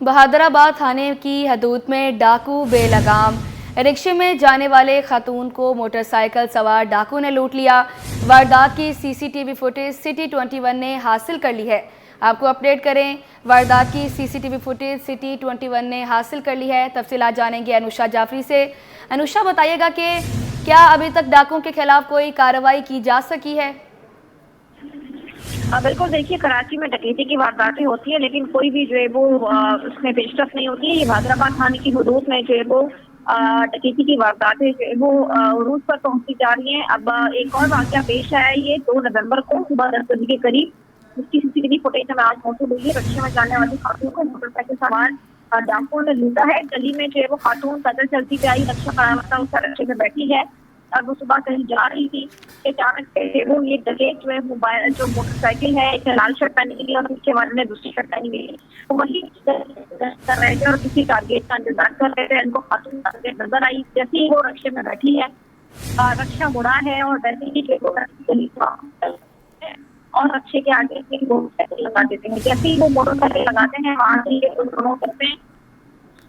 बहादुराबाद थाने की हदूद में डाकू बेलगाम। रिक्शे में जाने वाले खातून को मोटरसाइकिल सवार डाकू ने लूट लिया। वारदात की सीसीटीवी फुटेज सिटी 21 ने हासिल कर ली है। आपको अपडेट करें, वारदात की सीसीटीवी फुटेज सिटी 21 ने हासिल कर ली है। तफसीलात जानेंगे अनुषा जाफरी से। अनुषा, बताइएगा कि क्या अभी तक डाकुओं के खिलाफ कोई कार्रवाई की जा सकी है? बिल्कुल, देखिए कराची में डकैती की वारदातें होती है लेकिन कोई भी जो है वो उसमें पेशरफ नहीं होती है। ये हैदराबाद थाने की हदूद में जो है वो डकैती की वारदातें जो है वो उरूज पर पहुंचती जा रही हैं। अब एक और वाकया पेश आया है, ये 2 नवंबर को सुबह 10 बजे के करीब, जिसकी सीसीटीवी फुटेज हमें आज मौजूद हुई है। रक्षा में जाने वाली खातून को मोटरसाइकिल सवार डाकुओं ने लूटा है। गली में जो है वो खातून पैदल चलती हुई आई, रक्षा कराया था, उसका रक्षे में बैठी है और वो सुबह कहीं जा रही थी। अचानक से वो ये डकैत जो है मोबाइल जो मोटरसाइकिल है, एक लाल शर्ट पहनी हुई और पीछे वाले ने दूसरी शर्ट पहनी हुई है, तो वही कर रहे थे और किसी टारगेट का इंतजार कर रहे थे। इनको खातून टारगेट नजर आई, जैसे ही वो रक्षे में बैठी है, रक्षा मुड़ा है और वैसे ही और रक्षे के आगे मोटरसाइकिल लगा देते हैं। जैसे ही वो मोटरसाइकिल लगाते हैं, वहां से दोनों करते हैं,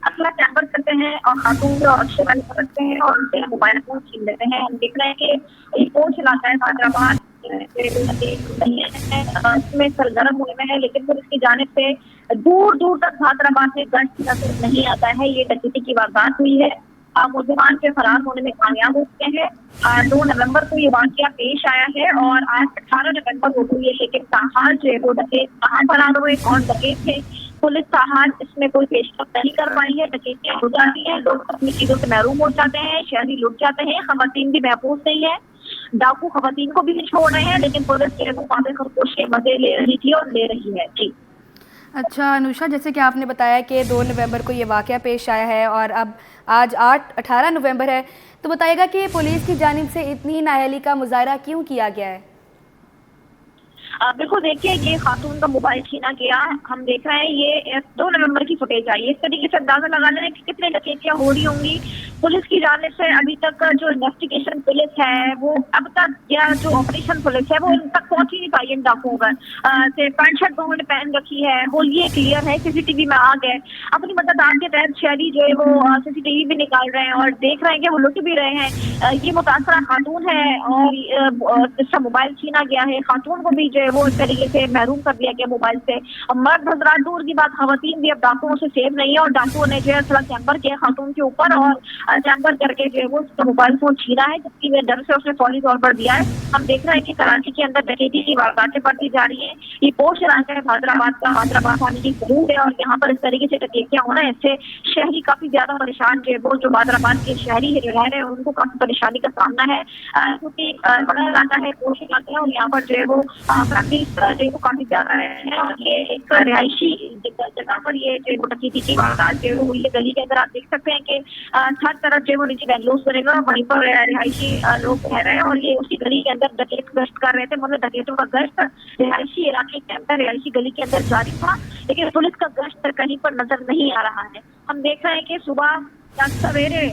अपना कैम्पर करते हैं और खातून को रक्षे वाले पकड़ते हैं और उनसे मोबाइल फोन छीन लेते हैं। हम देख रहे हैं कि एक फोन चलाता है हैदराबाद इसमें सरगर्म हुए में है, लेकिन पुलिस की जानिब से दूर दूर तक हैदराबाद में गश्त नजर नहीं आता है। ये डकैती की वारदात हुई है, मुलजिमान के फरार होने में कामयाब हो चुके हैं। 2 नवंबर को ये वाकया पेश आया है और आज 18 नवंबर हो गई है, लेकिन ताहाल जो है वो डकैत कहाँ फरार हुए, कौन डकैत थे, पुलिस ताहाल इसमें कोई पेशरफ नहीं कर पाई है। डकैतियां हो जाती हैं, लोग अपनी चीजों से महरूम हो जाते हैं, शहरी लुट जाते हैं, खवातीन भी महफूज नहीं है। डाकू खवातीन को भी नहीं छोड़ रहे हैं, लेकिन पुलिस के मुकाबले खरगोश के मजे ले रही थी और ले रही है। जी अच्छा अनुषा, जैसे कि आपने बताया कि 2 नवंबर को ये वाक़या पेश आया है और अब आज 18 नवंबर है, तो बताइएगा कि पुलिस की जानिब से इतनी नाअहली का मुजाहरा क्यों किया गया है? बिल्कुल, देखिए ये खातून का मोबाइल छीना गया। हम देख रहे हैं ये 2 नवंबर की फुटेज आई है। इस तरीके से अंदाजा लगा लें कि कितने डकैतियां हो रही होंगी। पुलिस की जानिब से अभी तक जो इन्वेस्टिगेशन पुलिस है वो अब तक, या जो ऑपरेशन पुलिस है वो इन तक पहुंच ही नहीं पाई इन डाकुओं पर। पैंट शर्ट उन्होंने पहन रखी है, वो ये क्लियर है, सीसीटीवी में आ गए। अपनी मदद के तहत शहरी जो है वो सीसीटीवी भी निकाल रहे हैं और देख रहे हैं कि वो लुट भी रहे हैं। ये मुतासरा खातून है और इसका मोबाइल छीना गया है। खातून को भी जो है वो इस तरीके से महरूम कर दिया गया मोबाइल से। मर्द हजरात दूर की बात, खवातीन भी अब डाकुओं से सेफ नहीं है और डाकुओं ने जो है थोड़ा चैम्बर किया खातून के ऊपर और चैम्बर करके जो है वो उसका मोबाइल फोन छीना है, जिसकी वजह डर से उसने फौरी तौर पर दिया है। हम देख रहे हैं कि कराची के अंदर डकैती की वारदातें बढ़ती जा रही है। ये पोस्ट इलाका है हैदराबाद का, हैदराबाद थाने की हदूद है और यहाँ पर इस तरीके से डकैतियां हो रहा है। इससे शहरी काफी ज्यादा परेशान जो है वो जो हैदराबाद के शहरी जो रह रहे हैं उनको काफी परेशानी का सामना है, क्योंकि बड़ा इलाका है, पोस्ट इलाका है और यहाँ पर जो है वो काफी ज्यादा है और ये एक रिहायशी जगह पर ये जो डकैती की वारदात जो है वो ये गली के अंदर आप देख सकते हैं कि हर तरफ जो है वो निजी बैंगलोर बनेगा और वहीं पर रिहायशी लोग रह रहे हैं और ये उसी गली के अंदर डकैत गश्त कर रहे थे। मतलब डकैतों का गश्त रिहायशी इलाके के अंदर, रिहायशी गली के अंदर जारी था, लेकिन पुलिस का गश्त कहीं पर नजर नहीं आ रहा है। हम देख रहे हैं कि सुबह सवेरे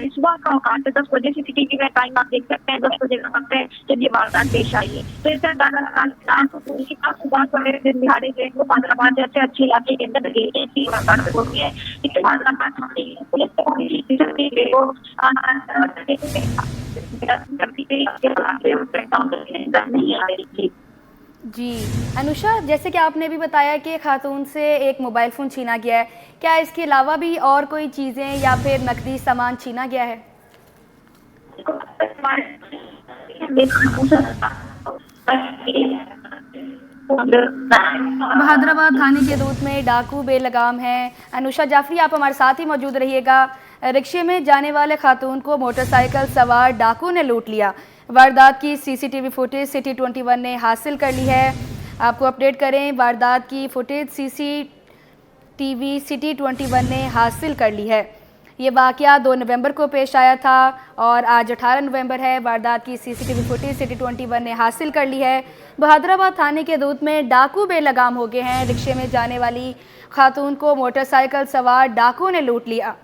सुबह का औकात है 10 बजे, सीसीटीवी में टाइम आप देख सकते हैं 10 बजे का वक्त है जब ये वारदात पेश आई है। तो इससे सुबह सवेरे दिन दिहाड़े जो है वो हैदराबाद जैसे अच्छे इलाके के अंदर डकैती वारदात होती है, लेकिन हैदराबाद पुलिस नहीं आ रही थी। जी अनुषा, जैसे कि आपने भी बताया कि खातून से एक मोबाइल फ़ोन छीना गया है, क्या इसके अलावा भी और कोई चीज़ें या फिर नकदी सामान छीना गया है? हैदराबाद थाने के हदूद में डाकू बेलगाम हैं। अनुषा जाफरी, आप हमारे साथ ही मौजूद रहिएगा। रिक्शे में जाने वाले खातून को मोटरसाइकिल सवार डाकू ने लूट लिया। वारदात की सीसीटीवी फुटेज सिटी 21 ने हासिल कर ली है। आपको अपडेट करें, वारदात की फुटेज सीसीटीवी सिटी 21 ने हासिल कर ली है। ये वाक़या 2 नवंबर को पेश आया था और आज 18 नवंबर है। वारदात की सीसीटीवी फुटेज सिटी 21 ने हासिल कर ली है। हैदराबाद थाने के हदूद में डाकू बेलगाम हो गए हैं। रिक्शे में जाने वाली खातून को मोटरसाइकिल सवार डाकू ने लूट लिया।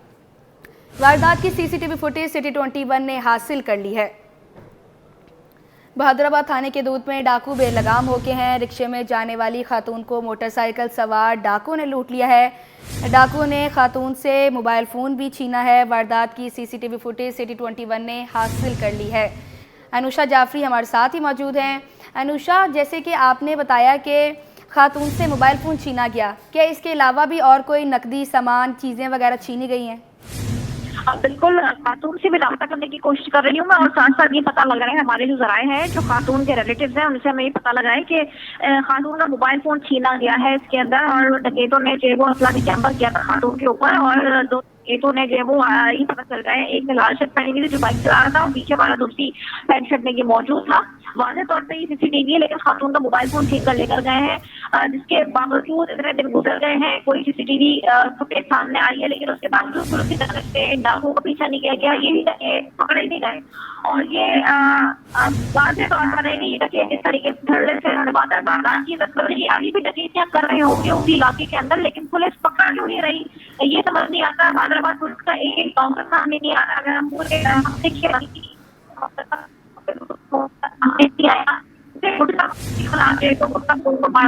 वारदात की सीसीटीवी फुटेज सिटी 21 ने हासिल कर ली है। बहादुराबाद थाने के दूध में डाकू बेलगाम होके हैं। रिक्शे में जाने वाली खातून को मोटरसाइकिल सवार डाकू ने लूट लिया है। डाकू ने खातून से मोबाइल फ़ोन भी छीना है। वारदात की सीसीटीवी फुटेज सिटी 21 ने हासिल कर ली है। अनुषा जाफरी हमारे साथ ही मौजूद हैं। अनुषा, जैसे कि आपने बताया कि खातून से मोबाइल फ़ोन छीना गया, क्या इसके अलावा भी और कोई नकदी सामान चीज़ें वगैरह छीनी गई हैं? बिल्कुल, खातून से भी रब्ता करने की कोशिश कर रही हूँ मैं, और साथ साथ ये पता लग रहा है, हमारे जो जराए हैं, जो खातून के रिलेटिव्स हैं, उनसे हमें ये पता लगा है कि खातून का मोबाइल फोन छीना गया है इसके अंदर, और डकैतों ने जो है वो असला चैम्बर किया था खातून के ऊपर, और दो डकैतों ने जो है वो ये पता चल रहा है, एक ने लाल शर्ट पहनी हुई थी जो बाइक चला रहा था, और पीछे वाला दूसरी पैंट शर्ट में ये मौजूद था। वाज़ेह तौर पे ये सीसीटीवी है, लेकिन खातून का मोबाइल फोन छीन कर लेकर गए हैं। जिसके बावजूद इतने दिन गुजर गए हैं, कोई सीसीटीवी फुटेज सामने आई है, लेकिन उसके बावजूद पुलिस की तरफ से डाकू को पीछा नहीं किया गया, ये भी डकैत पकड़े नहीं गए। और ये वाज़ेह तौर पर है कि ये डकैत इस तरीके से धड़ल्ले से बात की तस्वीर अभी भी डकैतियां कर रहे होंगे उसी इलाके के अंदर, लेकिन पुलिस पकड़ क्यों नहीं रही, ये समझ नहीं आता। हैदराबाद पुलिस का एक गाँव का सामने नहीं आ रहा। अगर हम पूरे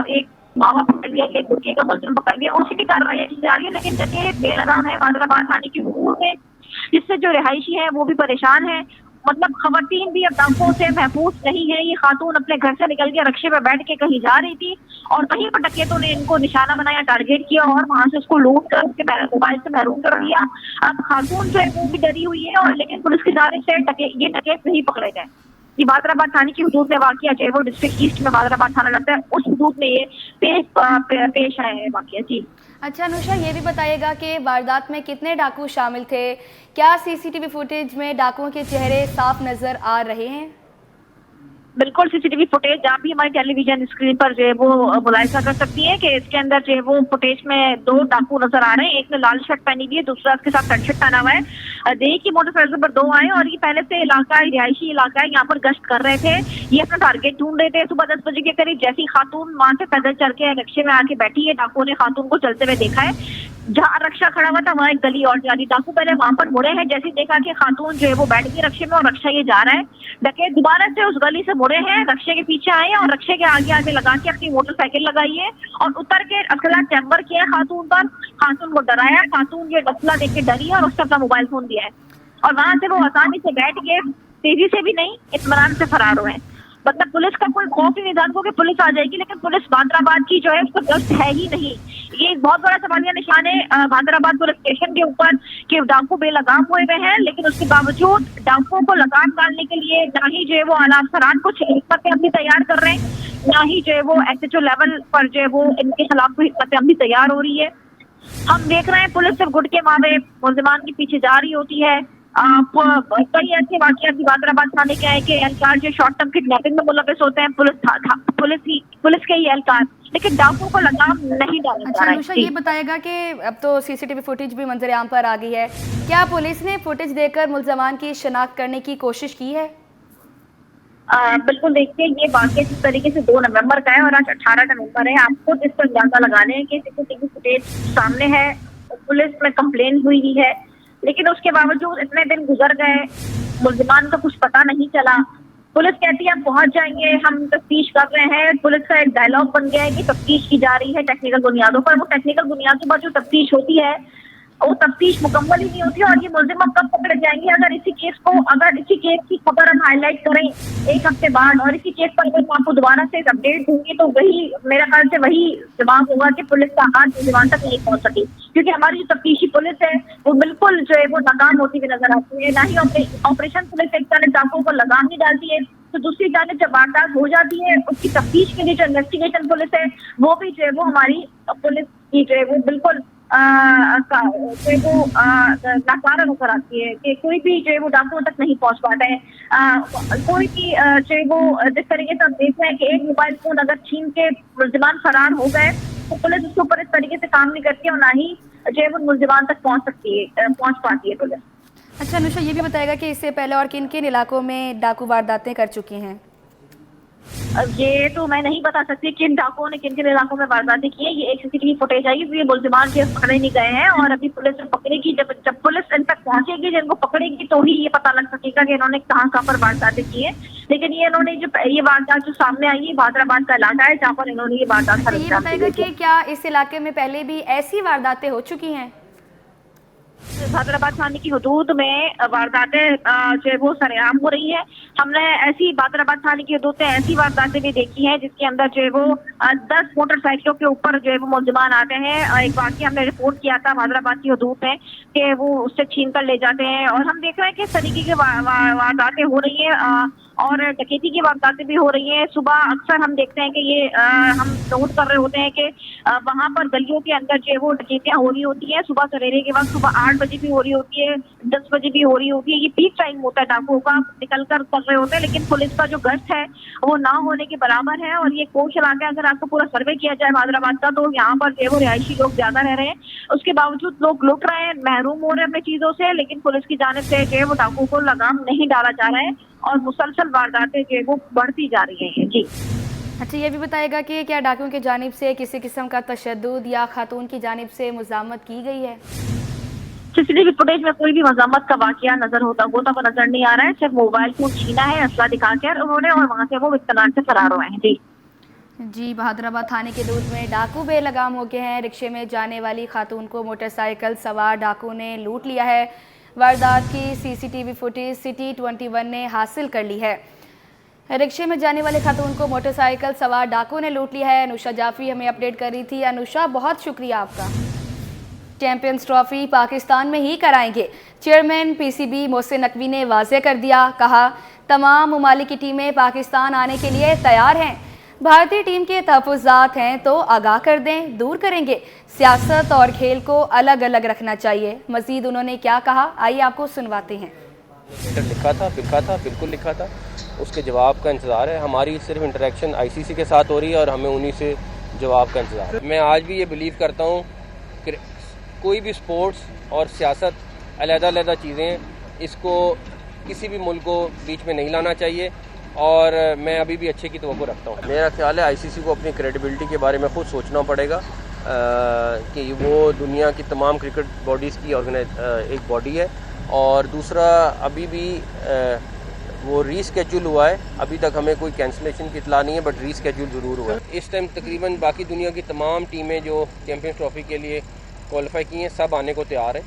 एक मावा पकड़ लिया, एक गुटके का बर्तन पकड़ लिया, उसी की कार्रवाई की जा रही है, लेकिन डकैत बेलगाम है हैदराबाद थाने की हदूद में, जिससे जो रिहायशी है वो भी परेशान है। मतलब खवातीन भी अब डाकुओं से महफूज नहीं है। ये खातून अपने घर से निकल के रिक्शे पे बैठ के कहीं जा रही थी, और वहीं पर डकैतों ने इनको निशाना बनाया, टारगेट किया, और वहां से उसको लूट कर उसके मोबाइल से महरूम कर दिया। अब खातून जो है वो भी डरी हुई है, और लेकिन पुलिस की जानिब से ये डकैत नहीं पकड़े गए। ये हैदराबाद थाने की हदूद में वाक़िया है, वो डिस्ट्रिक्ट ईस्ट में हैदराबाद थाना लगता है, उस हदूद में ये पेश आया है वाक़िया। जी अच्छा अनुषा, ये भी बताइएगा कि वारदात में कितने डाकू शामिल थे? क्या सीसीटीवी फुटेज में डाकुओं के चेहरे साफ नजर आ रहे हैं? बिल्कुल, सीसीटीवी फुटेज आप भी हमारी टेलीविजन स्क्रीन पर जो है वो मुलाहिजा कर सकती है कि इसके अंदर जो है वो फुटेज में दो डाकू नजर आ रहे हैं। एक ने लाल शर्ट पहनी हुई है, दूसरा उसके साथ पैंट शर्ट पहना हुआ है। देख की मोटरसाइकिल पर दो आए, और ये पहले से इलाका रिहायशी इलाका है, यहाँ पर गश्त कर रहे थे। ये अपना टारगेट ढूंढ रहे थे। सुबह 10 बजे के करीब जैसी खातून वहां से पैदल चल के रिक्शे में आके बैठी है, डाकुओं ने खातून को चलते हुए देखा है। जहाँ रक्षा खड़ा हुआ था वहाँ एक गली और जारी, डाकू पहले वहां पर मुड़े हैं, जैसे देखा कि खातून जो है वो बैठ गई रिक्शे में और रक्षा ये जा रहा है, डकैत दोबारा से उस गली से मुड़े हैं, रक्शे के पीछे आए और रक्शे के आगे आगे लगा के अपनी मोटरसाइकिल लगाई है, और उतर के असला चैम्बर किया खातून पर, खातून को डराया। खातून ये असला देख के डरी है और उससे अपना मोबाइल फोन दिया है, और वहां से वो आसानी से बैठ के तेजी से भी नहीं, इत्मीनान से फरार हुए। मतलब पुलिस का कोई खौफ ही नहीं था कि पुलिस आ जाएगी, लेकिन पुलिस हैदराबाद की जो है उसको गश्त है ही नहीं। ये एक बहुत बड़ा सवालिया निशान है हैदराबाद पुलिस स्टेशन के ऊपर कि डाकू बेलगाम हुए हुए हैं, लेकिन उसके बावजूद डाकुओं को लगाम डालने के लिए ना ही जो है वो आला अफसरान कुछ हिकमत अमली तैयार कर रहे हैं, ना ही जो है वो SHO लेवल पर जो है वो इनके खिलाफ कोई हिकमत अमली तैयार हो रही है। हम देख रहे हैं पुलिस सिर्फ गुट के मारे मुलजिमान के पीछे जा रही होती है। कई ऐसे वाक़ियात भी हैदराबाद थाने के आए कि एहलकार जो शॉर्ट टर्म किडनैपिंग में मुलविस होते हैं, पुलिस के ही एहलकार, लेकिन डाकुओं को लगाम नहीं डाला जा अच्छा रहा है। अनुषा, ये बताएगा कि अब तो सीसीटीवी फुटेज भी मंजर आम पर आ गई है, क्या पुलिस ने फुटेज देकर मुलजमान की शिनाख्त करने की कोशिश की है? बिल्कुल, देखिए ये वाक़या जिस तरीके से 2 नवंबर का है और आज 18 नवंबर है, आपको जिस पर अंदाजा लगाने हैं कि सीसीटीवी फुटेज सामने है, पुलिस में कंप्लेन हुई है, लेकिन उसके बावजूद इतने दिन गुजर गए, मुलजिमान का कुछ पता नहीं चला। पुलिस कहती है हम पहुंच जाएंगे, हम तफ्तीश कर रहे हैं। पुलिस का एक डायलॉग बन गया है कि तफ्तीश की जा रही है टेक्निकल बुनियादों पर। वो टेक्निकल बुनियादों पर जो तफ्तीश होती है वो तफ्तीश मुकम्मल ही नहीं होती, और ये मुलजिम कब पकड़े जाएंगे? अगर इसी केस की खबर हम हाईलाइट करें 1 हफ्ते बाद, और इसी केस पर अगर मैं आपको दोबारा से अपडेट दूंगी, तो वही मेरा ख्याल से वही जवाब होगा कि पुलिस का हाथ मुलजिमान तक नहीं पहुंच सकी, क्योंकि हमारी जो तफ्तीशी पुलिस है वो बिल्कुल जो है वो नाकाम होती हुई नजर आती है। ना ही ऑपरेशन पुलिस एक तरह डाकुओं को लगाम नहीं डालती है, तो दूसरी जानिब जब वारदात हो जाती है उसकी तफ्तीश के लिए जो इन्वेस्टिगेशन पुलिस है वो भी जो है वो हमारी पुलिस की जो है वो बिल्कुल नाकारा नजर आती है कि कोई भी जो है वो डाकुओं तक नहीं पहुंच पाता है। कोई भी जो है वो जिस तरीके से हम देख रहे हैं कि एक मोबाइल फोन अगर छीन के मुलजिमान फरार हो गए तो पुलिस उसके ऊपर इस तरीके से काम नहीं करती है, और ना ही जो है वो मुलजिमान तक पहुंच पाती है पुलिस। अच्छा अनुषा, ये भी बताएगा कि इससे पहले और किन किन इलाकों में डाकू वारदातें कर चुकी हैं? ये तो मैं नहीं बता सकती किन डाकुओं ने किन किन इलाकों में वारदातें की है। ये एक सीसीटीवी फुटेज आई, ये मुल्जिमान के पकड़े नहीं गए हैं और अभी पुलिस पकड़ेगी, जब पुलिस इन तक पहुंचेगी, जिनको पकड़ेगी तो ही ये पता लग सकेगा कि इन्होंने कहाँ कहाँ पर वारदातें की है। लेकिन ये इन्होंने जो ये वारदात जो सामने आई है, बहादुराबाद का इलाका है जहाँ पर इन्होंने ये वारदात ये बताएगा कि क्या इस इलाके में पहले भी ऐसी वारदातें हो चुकी हैं? बहादुराबाद थाने की हदूद में वारदातें जो है वो सरेआम हो रही है। हमने ऐसी बहादुराबाद थाने की हदूद में ऐसी वारदातें भी देखी हैं जिसके अंदर जो है वो 10 मोटरसाइकिलों के ऊपर जो है वो मुल्जिमान आते हैं। एक वाकया हमने रिपोर्ट किया था बहादुराबाद की हदूद में कि वो उससे छीन कर ले जाते हैं और हम देख रहे हैं कि इस तरीके की वारदातें हो रही है और डकैती की वारदातें भी हो रही हैं। सुबह अक्सर हम देखते हैं कि ये हम नोट कर रहे होते हैं कि वहां पर गलियों के अंदर जो है वो डकैतियां हो रही होती हैं। सुबह सवेरे के वक्त सुबह 8 बजे भी हो रही होती है, 10 बजे भी हो रही होती है। ये पीक टाइम होता है डाकुओं का, निकल कर रहे होते हैं, लेकिन पुलिस का जो गश्त है वो ना होने के बराबर है। और ये कोश इलाका, अगर आपको पूरा सर्वे किया जाए हैदराबाद का, तो यहाँ पर जो है वो रिहायशी लोग ज्यादा रह रहे हैं। उसके बावजूद लोग लुट रहे हैं, महरूम हो रहे हैं अपनी चीजों से, लेकिन पुलिस की जानिब से जो है वो डाकुओं को लगाम नहीं डाला जा रहा है और मुसलसल वारदातें जो है वो बढ़ती जा रही हैं। जी अच्छा, ये भी बताएगा कि क्या डाकुओं की जानिब से किसी किस्म का तशद्दुद या खातून की जानिब से मुज़ामत की गई है? सीसीटीवी फुटेज में कोई भी मज़ामत का वाकया नजर होता वो नजर नहीं आ रहा है। सिर्फ मोबाइल फोन छीना है असला दिखाकर उन्होंने और वहाँ से वो इत्तलान से फरार हुए हैं। जी, बहादुराबाद थाने के दूध में डाकू बेलगाम हो गए हैं। रिक्शे में जाने वाली खातून को मोटरसाइकिल सवार डाकू ने लूट लिया है। वारदात की सीसीटीवी फुटेज सिटी 21 ने हासिल कर ली है। रिक्शे में जाने वाले खातून को मोटरसाइकिल सवार डाकू ने लूट लिया है। अनुषा जाफरी हमें अपडेट कर रही थी। अनुषा, बहुत शुक्रिया आपका। चैंपियंस ट्रॉफी पाकिस्तान में ही कराएंगे, चेयरमैन पीसीबी मोहसिन नकवी ने वाज़ेह कर दिया। कहा, तमाम ममालिक की टीमें पाकिस्तान आने के लिए तैयार हैं। भारतीय टीम के तहफ़्फ़ुज़ात हैं तो आगाह कर दें, दूर करेंगे। सियासत और खेल को अलग अलग रखना चाहिए। मज़ीद उन्होंने क्या कहा, आइए आपको सुनवाते हैं। बिल्कुल लिखा था, उसके जवाब का इंतज़ार है। हमारी सिर्फ इंटरेक्शन आईसीसी के साथ हो रही है और हमें उन्हीं से जवाब का इंतज़ार है। मैं आज भी ये बिलीव करता हूँ कि कोई भी स्पोर्ट्स और सियासत अलग-अलग चीज़ें हैं, इसको किसी भी मुल्क को बीच में नहीं लाना चाहिए और मैं अभी भी अच्छे की तवक्को रखता हूँ। मेरा ख्याल है आईसीसी को अपनी क्रेडिबिलिटी के बारे में खुद सोचना पड़ेगा कि वो दुनिया की तमाम क्रिकेट बॉडीज़ की एक बॉडी है। और दूसरा, अभी भी वो रीस्केड्यूल हुआ है, अभी तक हमें कोई कैंसलेशन की इतला नहीं है, बट रीस्केड्यूल ज़रूर हुआ है। इस टाइम तकरीबन बाकी दुनिया की तमाम टीमें जो चैम्पियंस ट्रॉफी के लिए क्वालिफाई की हैं, सब आने को तैयार हैं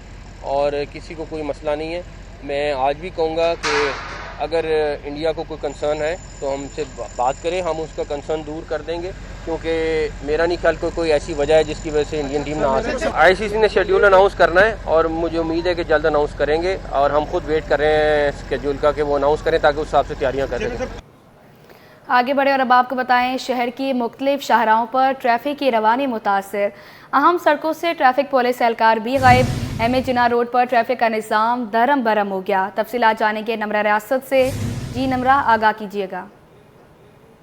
और किसी को कोई मसला नहीं है। मैं आज भी कहूँगा कि अगर इंडिया को कोई कंसर्न है तो हमसे बात करें, हम उसका कंसर्न दूर कर देंगे, क्योंकि मेरा नहीं ख्याल कोई ऐसी वजह है जिसकी वजह से इंडियन टीम ना आ सके। आईसीसी ने शेड्यूल अनाउंस करना है और मुझे उम्मीद है कि जल्द अनाउंस करेंगे और हम खुद वेट कर रहे हैं शेड्यूल का कि वो अनाउंस करें ताकि उस हिसाब से तैयारियाँ कर सकें। आगे बढ़े और अब आपको बताएं, शहर की मुख्तलिफ शाहराहों पर ट्रैफिक की रवानी मुतासर। अहम सड़कों से ट्रैफिक पुलिस एहलकार भी गायब। एम जिना रोड पर ट्रैफिक का निज़ाम दरम बरम हो गया। तफसीलात जानेंगे नमरा रियासत से। जी नमरा, आगाह कीजिएगा।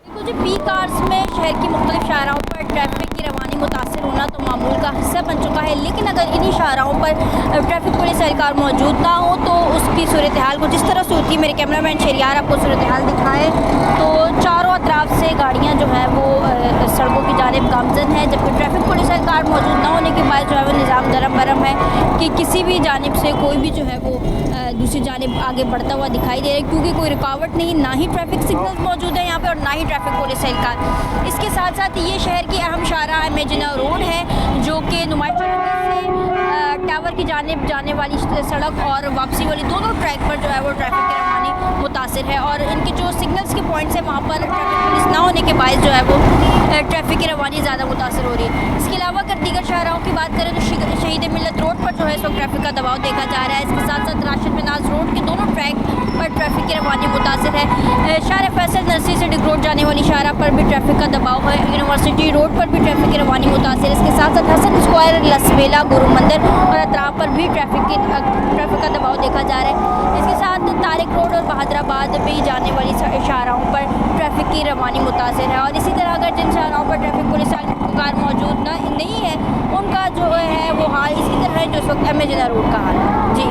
कुछ पीक आवर्स में शहर की मुख्तलिफ शाहराहों पर ट्रैफिक की रवानी मुतासर होना तो मामूल का हिस्सा बन चुका है, लेकिन अगर इन्हीं शाहराहों पर ट्रैफिक पुलिस एहलकार मौजूद ना हो तो उसकी सूरत हाल कुछ इस तरह से होती है। मेरे कैमरामैन शहरियार आपको सूरत हाल दिखाए तो चारों अतराफ से गाड़ियाँ जो हैं वो सड़कों की जानिब गामजन हैं, जबकि ट्रैफिक पुलिस एहलकार मौजूद ना होने के बाद जो है वो निज़ाम दरम बरम है कि किसी भी जानिब से कोई भी जो है वो दूसरी जानिब आगे बढ़ता हुआ दिखाई दे रहा है, क्योंकि कोई रुकावट नहीं, ना ही ट्रैफिक सिग्नल मौजूद है यहाँ पे और ना ही ट्रैफिक पुलिस एहलकार। इसके साथ साथ ये शहर की अहम शाहराह एम जिना रोड है, जो कि नुमाइश से टावर की जानिब जाने वाली सड़क और वापसी वाली दोनों ट्रैक पर जो है वो ट्रैफिक की रवानी मुतासिर है और इनके जो सिग्नल्स के पॉइंट्स हैं वहाँ पर ट्रैफिक पुलिस ना होने के बायस जो है वो ट्रैफिक की रवानी ज़्यादा मुतासिर हो रही है। इसके अलावा अगर दीगर शाहराहों की बात करें तो शहीद मिलत रोड पर जो है इस वक्त ट्रैफिक का दबाव देखा जा रहा है। इसके साथ साथ राशिद मिनाज रोड के दोनों ट्रैक पर ट्रैफिक की रवानी मुतासिर है। शाह फैसल नर्सरी से डिग रोड जाने वाली शाहराह पर भी ट्रैफिक का दबाव है। यूनिवर्सिटी रोड पर भी ट्रैफिक की रवानी मुतासिर है। इसके साथ साथ हसन स्क्वायर, लसबेला, गुरु मंदिर और अतराफ पर भी ट्रैफिक का दबाव देखा जा रहा है। इसके साथ तारिक रोड और बहादुराबाद भी जाने वाली शाहराहों पर ट्रैफिक की रवानी मुतासिर है। और इसी तरह अगर जिन शाहराहों पर ट्रैफिक पुलिस एहलकार मौजूद नहीं है उनका जो है वो हाल इसी तरह है जो इस वक्त एम जिना रोड का हाल है। जी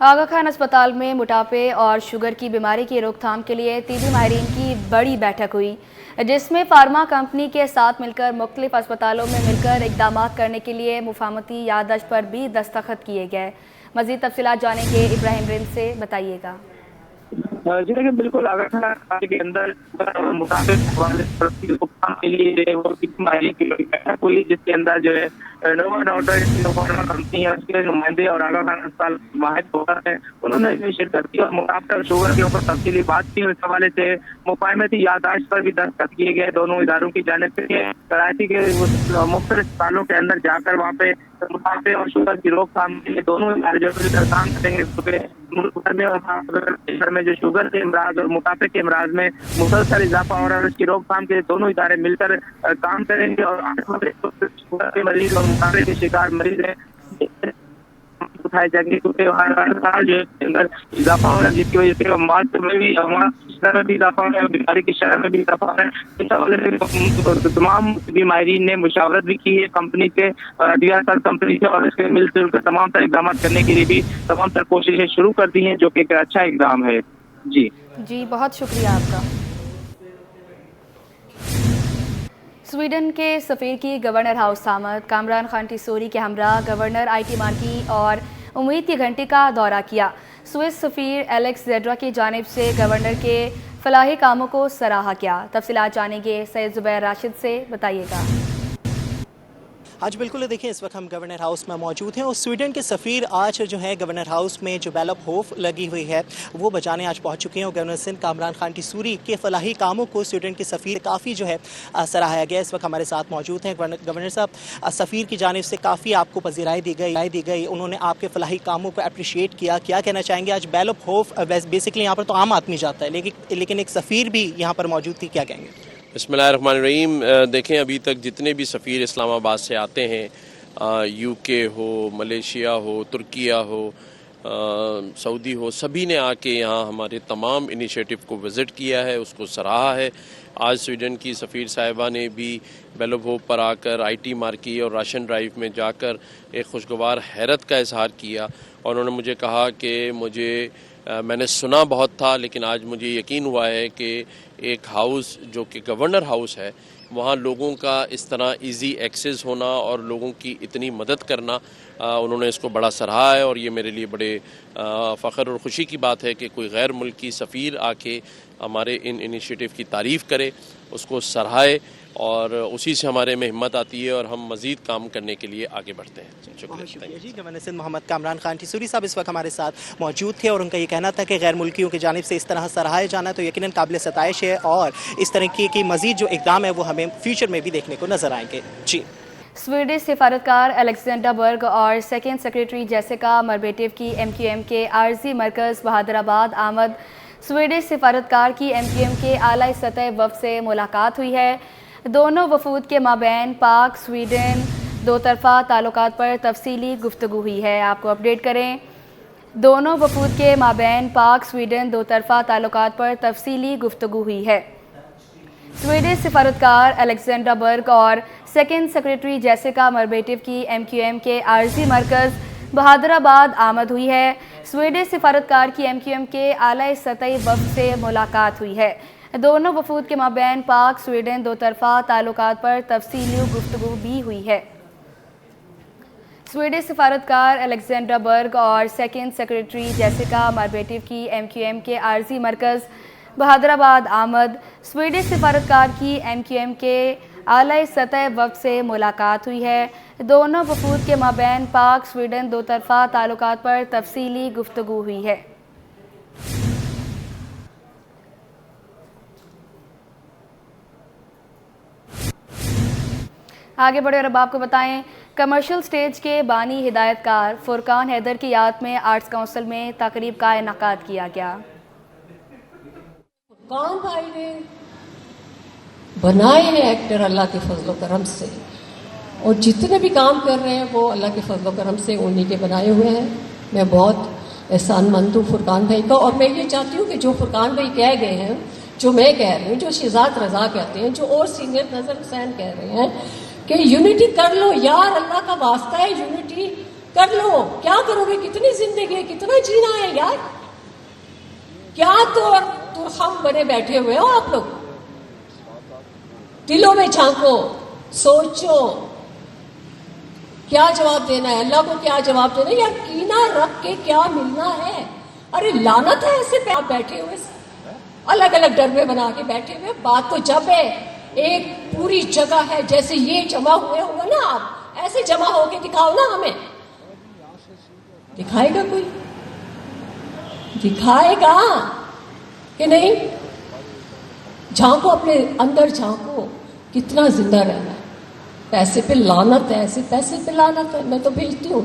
आगा खान अस्पताल में मोटापे और शुगर की बीमारी की रोकथाम के लिए टीबी माहिरीन की बड़ी बैठक हुई, जिसमें फार्मा कंपनी के साथ मिलकर मुख्तलिफ अस्पतालों में मिलकर इकदाम करने के लिए मुफाहमती याददाश्त पर भी दस्तखत किए गए। मज़ीद तफसीलात जानेंगे इब्राहिम रिंद से, बताइएगा। जी देखिए, बिल्कुल आगा खान अस्पताल के अंदर के लिए वो बैठक हुई, जिसके अंदर जो है कंपनी है उसके नुमाइंदे और आगा खान अस्पताल माहिर है, उन्होंने इनिशिएट कर दी और मोटापे और शुगर के ऊपर तफसीली बात की। इस हवाले से मुफाहमती याददाश्त पर भी दस्तखत किए गए दोनों इदारों की जानिब से। कराची के मुख्तलिफ अस्पतालों के अंदर जाकर वहाँ पे मोटापे और शुगर की रोकथाम के लिए दोनों इदारे जो काम करेंगे, मुल्क में जो शुगर के अमराज और मोटापे के अमराज में मुसलसल इजाफा हो रहा है, उसकी रोकथाम के लिए दोनों इदारे मिलकर काम करेंगे और शुगर के मरीज और मोटापे के शिकार मरीज है उठाए जाएंगे, क्योंकि हर साल जो अंदर इजाफा हो रहा है, जिसकी वजह से मार्च में भी इजाफा हो रहा है, बीमारी की शरह में भी इजाफा हो रहा है। इस हवाले से तमाम माहिरीन ने मुशावरत भी की है कंपनी से, कंपनी से, और इसके मिलजुल कर तमाम तर इकदाम करने के लिए भी तमाम तर कोशिशें शुरू कर दी हैं, जो कि एक अच्छा इकदाम है। जी बहुत शुक्रिया आपका। स्वीडन के सफ़ीर की गवर्नर हाउस आमद, कामरान खान टिसोरी के हमरा गवर्नर IT मार्की और उम्मीद की घंटी का दौरा किया। स्विस सफ़ीर एलेक्स जेड्रा की जानिब से गवर्नर के फलाही कामों को सराहा किया। तफसीलात जानेंगे सैयद ज़ुबैर राशिद से, बताइएगा। आज बिल्कुल देखिए, इस वक्त हम गवर्नर हाउस में मौजूद हैं और स्वीडन के सफ़ीर आज जो है गवर्नर हाउस में जो बैलअप होफ लगी हुई है वो बजाने आज पहुंच चुके हैं और गवर्नर सिंध कामरान खान टिसोरी के फलाही कामों को स्वीडन के सफ़ीर काफ़ी जो है सराहाया गया। इस वक्त हमारे साथ मौजूद हैं गवर्नर साहब। सफ़ीर की जानिब से काफ़ी आपको पजीराई दी गई, उन्होंने आपके फलाही कामों को अप्रिशिएट किया, क्या कहना चाहेंगे? आज बैलअप होफ बेसिकली यहाँ पर तो आम आदमी जाता है, लेकिन एक सफ़ीर भी यहाँ पर मौजूद थी, क्या कहेंगे? बिस्मिल्लाहिर्रहमानिर्रहीम। देखें, अभी तक जितने भी सफ़ीर इस्लामाबाद से आते हैं, UK हो, मलेशिया हो, तुर्किया हो, सऊदी हो, सभी ने आके यहाँ हमारे तमाम इनिशिएटिव को विज़िट किया है, उसको सराहा है। आज स्वीडन की सफ़ीर साहिबा ने भी बैलअप होफ पर आकर IT मार्की और राशन ड्राइव में जाकर एक खुशगवार हैरत का इजहार किया और उन्होंने मुझे कहा कि मैंने सुना बहुत था, लेकिन आज मुझे यकीन हुआ है कि एक हाउस जो कि गवर्नर हाउस है, वहाँ लोगों का इस तरह इजी एक्सेस होना और लोगों की इतनी मदद करना, उन्होंने इसको बड़ा सराहा है और ये मेरे लिए बड़े फ़ख्र और ख़ुशी की बात है कि कोई गैर मुल्की सफ़ीर आके हमारे इन इनिशिएटिव की तारीफ़ करे, उसको सराहे और उसी से हमारे में हिम्मत आती है और हम मज़ीद काम करने के लिए आगे बढ़ते हैं। शुक्रिया जी। गवर्नर सिंध मोहम्मद कामरान खान टिसोरी साहब इस वक्त हमारे साथ मौजूद थे और उनका ये कहना था कि गैर मुल्कियों की जानिब से इस तरह सराहाया जाना तो यकीनन काबिल सताइश है और इस तरह की मज़ीद जो इक़दाम है वो हमें फ्यूचर में भी देखने को नजर आएंगे। जी। स्वीडिश सिफारतकार अलेक्जेंडर बर्ग और सेकेंड सेक्रेटरी जेसिका मरबेटिव की MQM के आर्जी मरकज़ बहादुराबाद आमद। स्वीडिश सिफारतकार की MQM के आला सतह वफ़द से मुलाकात हुई है। दोनों वफूद के माबैन पाक स्वीडन दो तरफ़ा ताल्लुकात पर तफसीली गुफ्तगू हुई है। आपको अपडेट करें, दोनों वफूद के माबैन पाक स्वीडन दो तरफ़ा ताल्लुकात पर तफसीली गुफ्तगू हुई है। स्वीडिश सिफारतकार अलेक्जेंडर बर्ग और सेकेंड सेक्रेटरी जेसिका मरबेटिव की MQM के आर्जी मरकज़ बहादुराबाद आमद हुई है। स्वीडिश सिफारतकार की MQM के आला सतही वफ़द से मुलाकात हुई है। दोनों वफूद के माबैन पाक स्वीडन दो तरफ़ा ताल्लुकात पर तफसीली गुफ्तगू भी हुई है। स्वीडिश सिफारतकार अलेक्जेंडर बर्ग और सेकेंड सेक्रेटरी जेसिका मरबेटिव की MQM के आर्जी मरकज़ बहादुराबाद आमद। स्वीडिश सिफारतकार की MQM के आला सतह वफ़द से मुलाकात हुई है। दोनों वफूद के माबैन पाक स्वीडन दो तरफ़ा ताल्लुकात पर तफसीली गुफ्तगू हुई है। आगे बढ़े और अब आपको बताएं, कमर्शियल स्टेज के बानी हिदायतकार फुरकान हैदर की याद में आर्ट्स काउंसिल में तकरीब का इनेकाद किया गया। फुरकान भाई ने बनाए हैं एक्टर अल्लाह के फजल करम से, और जितने भी काम कर रहे हैं वो अल्लाह के फजल करम से उन्हीं के बनाए हुए हैं। मैं बहुत एहसानमंद हूँ फुरकान भाई का, और मैं ये चाहती हूँ कि जो फुरकान भाई कह गए हैं, जो मैं कह रही हूँ, जो शहजाद रजा कहते हैं, जो और सीनियर नजर हुसैन कह रहे हैं कि यूनिटी कर लो यार, अल्लाह का वास्ता है, यूनिटी कर लो, क्या करोगे, कितनी जिंदगी है, कितना जीना है यार, क्या तो हम बने बैठे हुए हो आप लोग। दिलों में झांको, सोचो क्या जवाब देना है, अल्लाह को क्या जवाब देना है, यार कीना रख के क्या मिलना है। अरे लानत है ऐसे पे आप बैठे हुए, अलग अलग डरबे बना के बैठे हुए। बात तो जब है, एक पूरी जगह है, जैसे ये जमा हुए होंगे ना, आप ऐसे जमा होके दिखाओ ना हमें। दिखाएगा कोई? दिखाएगा कि नहीं? झांको, अपने अंदर झांको, कितना जिंदा रहना है। पैसे पे लानत है, ऐसे पैसे पे लानत है, मैं तो भेजती हूँ।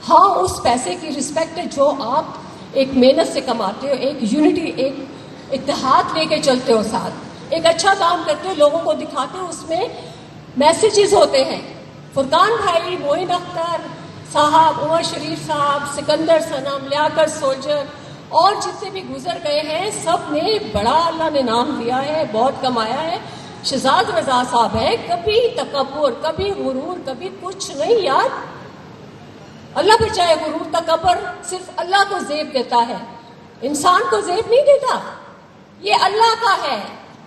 हाँ, उस पैसे की रिस्पेक्ट है जो आप एक मेहनत से कमाते हो, एक यूनिटी, एक इत्तेहाद लेके चलते हो साथ, एक अच्छा काम करते हो, लोगों को दिखाते हो, उसमें मैसेजेस होते हैं। फुरकान भाई, मोइन अख्तर साहब, उमर शरीफ साहब, सिकंदर सनम, लियाकत सोल्जर और जितने भी गुजर गए हैं, सब ने बड़ा अल्लाह ने नाम दिया है, बहुत कमाया है। शहजाद रजा साहब है, कभी तकब्बुर, कभी गुरूर, कभी कुछ नहीं यार। अल्लाह बचाए, गुरूर तकब्बुर सिर्फ अल्लाह को ज़ेब देता है, इंसान को ज़ेब नहीं देता, ये अल्लाह का है।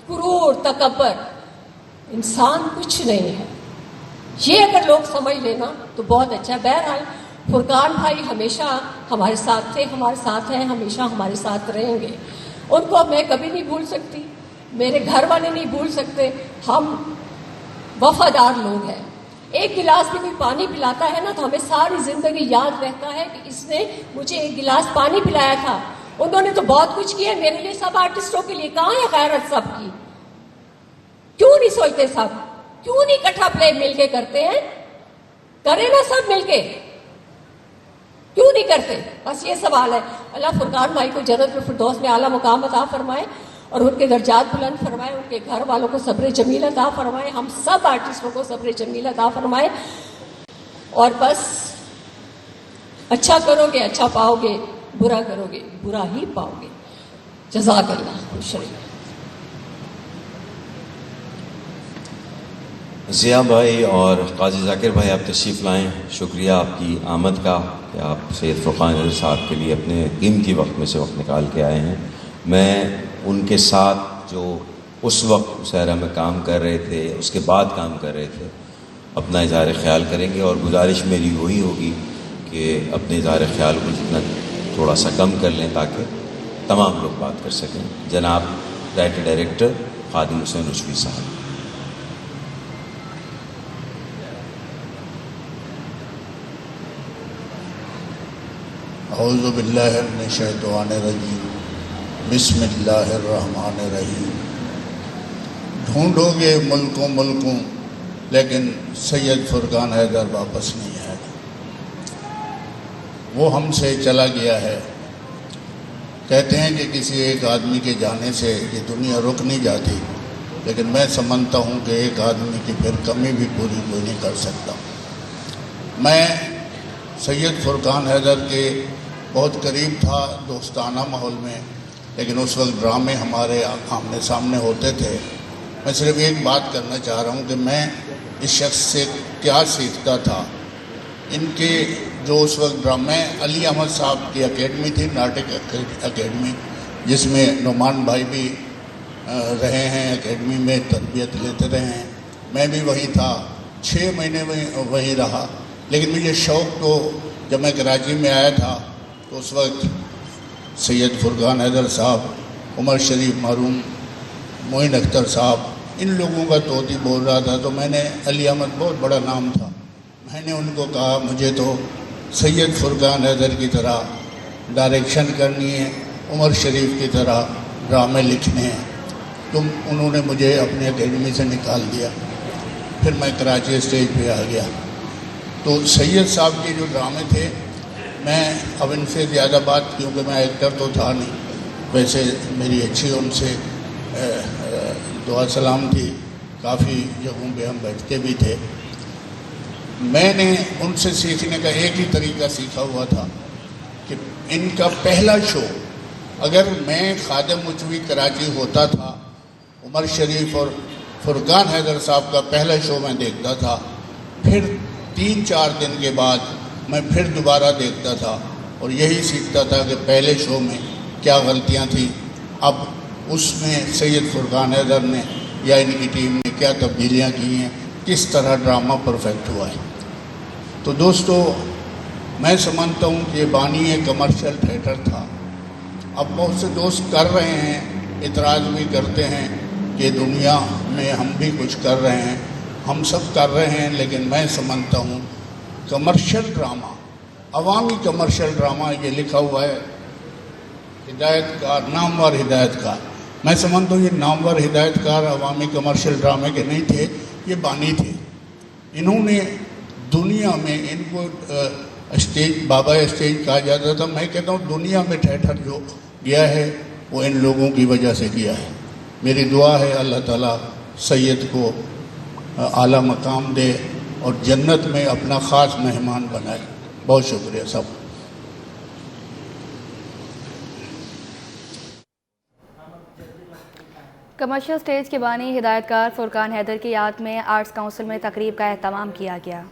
गुरूर तकब्बुर, इंसान कुछ नहीं है। ये अगर लोग समझ लेना तो बहुत अच्छा। बहरहाल फुरकान भाई हमेशा हमारे साथ थे, हमारे साथ हैं, हमेशा हमारे साथ रहेंगे। उनको मैं कभी नहीं भूल सकती, मेरे घर वाले नहीं भूल सकते। हम वफादार लोग हैं। एक गिलास भी कोई पानी पिलाता है ना तो हमें सारी जिंदगी याद रहता है कि इसने मुझे एक गिलास पानी पिलाया था। उन्होंने तो बहुत कुछ किया मेरे लिए, सब आर्टिस्टों के लिए। कहाँ है खैरत सबकी? क्यों नहीं सोचते सब? क्यों नहीं इकट्ठा प्ले मिलके करते हैं? करें ना सब मिलके, क्यों नहीं करते? बस ये सवाल है। अल्लाह फुरकान भाई को जन्नत फिरदौस में आला मुकाम अता फरमाए और उनके दर्जात बुलंद फरमाए, उनके घर वालों को सब्र जमील अता फरमाए, हम सब आर्टिस्टों को सब्र जमील अता फरमाए। और बस अच्छा करोगे अच्छा पाओगे, बुरा करोगे बुरा ही पाओगे। जज़ाकल्लाह शुक्रिया। ज़िया भाई और काजी ज़ाकिर भाई, आप तशरीफ़ लाएँ। शुक्रिया आपकी आमद का कि आप सैयद फुरकान हैदर साहब के लिए अपने कीमती वक्त में से वक्त निकाल के आए हैं। मैं उनके साथ जो उस वक्त मुशायरा में काम कर रहे थे, उसके बाद काम कर रहे थे, अपना इज़हार ख़याल करेंगे। और गुजारिश मेरी वही होगी कि अपने इज़हार ख़याल को जितना थोड़ा सा कम कर लें ताकि तमाम लोग बात कर सकें। जनाब राइटर डायरेक्टर खादिम हुसैन रुशवी साहब। औज़ु बिल्लाहि मिनश शैतानिर रजीम, बिस्मिल्लाहिर्रहमानिर रहीम। ढूंढोगे मुल्कों मुल्कों लेकिन सैयद फुरकान हैदर वापस नहीं आएगा। वो हमसे चला गया है। कहते हैं कि किसी एक आदमी के जाने से ये दुनिया रुक नहीं जाती, लेकिन मैं समझता हूँ कि एक आदमी की फिर कमी भी पूरी कोई नहीं कर सकता। मैं सैयद फुरकान हैदर के बहुत करीब था दोस्ताना माहौल में, लेकिन उस वक्त ड्रामे हमारे आमने सामने होते थे। मैं सिर्फ एक बात करना चाह रहा हूँ कि मैं इस शख्स से क्या सीखता था। इनके जो उस वक्त ड्रामे, अली अहमद साहब की एकेडमी थी, नाटक एकेडमी, जिसमें नुमान भाई भी रहे हैं, एकेडमी में तरबियत लेते रहे हैं। मैं भी वही था, 6 महीने में वही रहा। लेकिन मुझे शौक़ तो जब मैं कराची में आया था तो उस वक्त सैयद फुरकान हैदर साहब, उमर शरीफ मरहूम, मोइन अख्तर साहब, इन लोगों का तोती बोल रहा था। तो मैंने, अली अहमद बहुत बड़ा नाम था, मैंने उनको कहा मुझे तो सैयद फुरकान हैदर की तरह डायरेक्शन करनी है, उमर शरीफ की तरह ड्रामे लिखने हैं। उन्होंने मुझे अपनी एकेडमी से निकाल दिया। फिर मैं कराची स्टेज पे आ गया। तो सैयद साहब के जो ड्रामे थे, मैं अब इनसे ज़्यादा बात, क्योंकि मैं एक्टर तो था नहीं, वैसे मेरी अच्छी उनसे दुआ सलाम थी, काफ़ी जगहों पे हम बैठते भी थे। मैंने उनसे सीखने का एक ही तरीका सीखा हुआ था कि इनका पहला शो, अगर मैं खादिम मुचवी कराची होता था, उमर शरीफ और फुरकान हैदर साहब का पहला शो मैं देखता था। फिर 3-4 दिन के बाद मैं फिर दोबारा देखता था और यही सीखता था कि पहले शो में क्या गलतियां थी, अब उसमें सैयद फुरकान हैदर ने या इनकी टीम ने क्या तब्दीलियां की हैं, किस तरह ड्रामा परफेक्ट हुआ है। तो दोस्तों, मैं समझता हूँ कि ये बानी एक कमर्शियल थिएटर था। अब बहुत से दोस्त कर रहे हैं, इतराज़ भी करते हैं कि दुनिया में हम भी कुछ कर रहे हैं, हम सब कर रहे हैं, लेकिन मैं समझता हूँ कमर्शियल ड्रामा, अवामी कमर्शियल ड्रामा, ये लिखा हुआ है हिदायतकार, नामवर हिदायतकार। मैं समझता हूँ ये नामवर हिदायतकार अवामी कमर्शियल ड्रामे के नहीं थे, ये बानी थे। इन्होंने दुनिया में, इनको स्टेज बाबा स्टेज कहा जाता था, मैं कहता हूँ दुनिया में थिएटर जो गया है वो इन लोगों की वजह से किया है। मेरी दुआ है अल्लाह ताला सैयद को आला मकाम दे और जन्नत में अपना ख़ास मेहमान बनाए। बहुत शुक्रिया सब। कमर्शियल स्टेज के बानी हिदायतकार फुरकान हैदर की याद में आर्ट्स काउंसिल में तकरीब का एहतमाम किया गया।